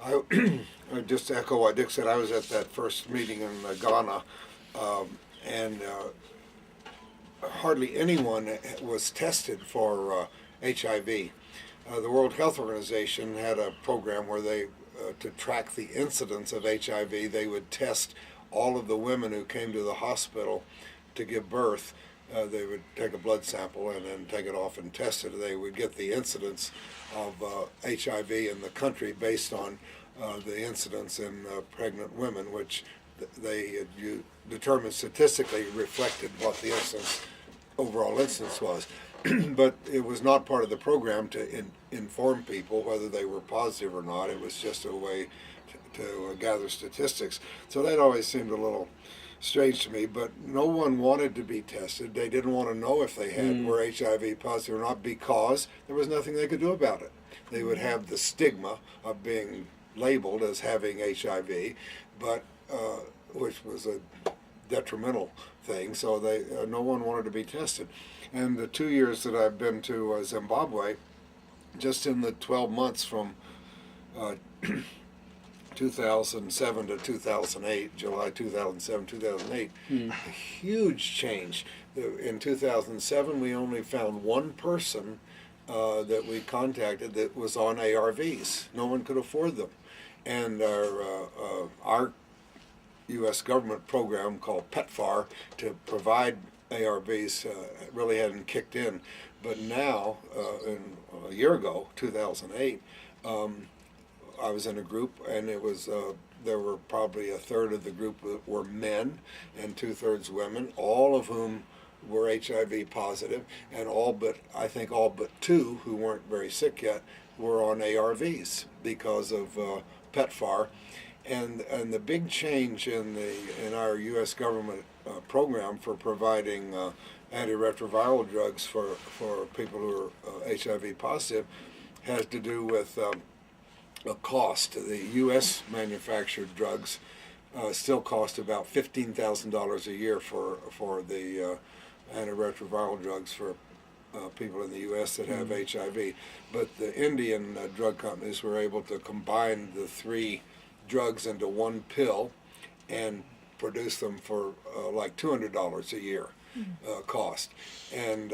I, I just echo what Dick said. I was at that first meeting in Ghana, and hardly anyone was tested for HIV. The World Health Organization had a program where they, to track the incidence of HIV, they would test all of the women who came to the hospital to give birth. They would take a blood sample and then take it off and test it. They would get the incidence of HIV in the country based on the incidence in pregnant women, which they determined statistically reflected what the overall incidence was. But it was not part of the program to inform people whether they were positive or not. It was just a way to gather statistics. So that always seemed a little strange to me, but no one wanted to be tested. They didn't want to know if they were HIV positive or not because there was nothing they could do about it. They would have the stigma of being labeled as having HIV, but which was a detrimental thing, so no one wanted to be tested. And the 2 years that I've been to Zimbabwe, just in the 12 months from 2007 to 2008, July 2007, 2008, a huge change. In 2007, we only found one person that we contacted that was on ARVs. No one could afford them. And our U.S. government program called PEPFAR to provide ARVs really hadn't kicked in. But now, a year ago, 2008, I was in a group, and it was there were probably a third of the group that were men and 2/3 women, all of whom were HIV positive, and I think all but two who weren't very sick yet were on ARVs because of PEPFAR. And the big change in our U.S. government program for providing antiretroviral drugs for people who are HIV positive has to do with the cost. The U.S. manufactured drugs still cost about $15,000 a year for the antiretroviral drugs for people in the U.S. that have HIV. But the Indian drug companies were able to combine the three drugs into one pill and produce them for like $200 a year cost. And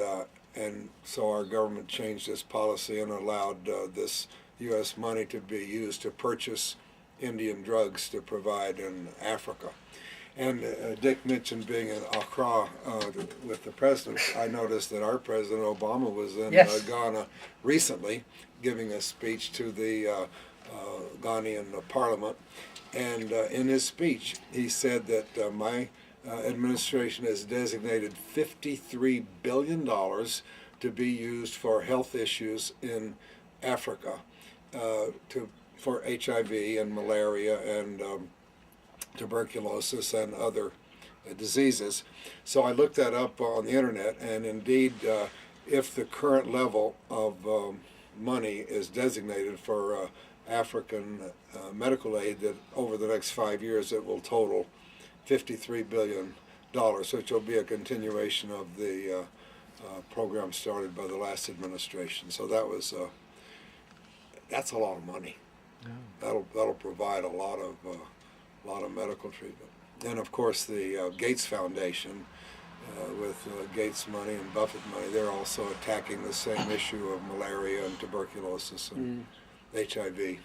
so our government changed its policy and allowed this U.S. money to be used to purchase Indian drugs to provide in Africa. And Dick mentioned being in Accra with the president. I noticed that our President Obama was in Ghana recently giving a speech to the Ghanaian parliament. And in his speech, he said that my administration has designated $53 billion to be used for health issues in Africa, for HIV and malaria and tuberculosis and other diseases. So I looked that up on the internet, and indeed, if the current level of money is designated for African medical aid, that over the next 5 years it will total $53 billion, which will be a continuation of the program started by the last administration. So that's a lot of money. Yeah. That'll provide a lot of medical treatment. And of course the Gates Foundation, with Gates money and Buffett money, they're also attacking the same issue of malaria and tuberculosis and HIV.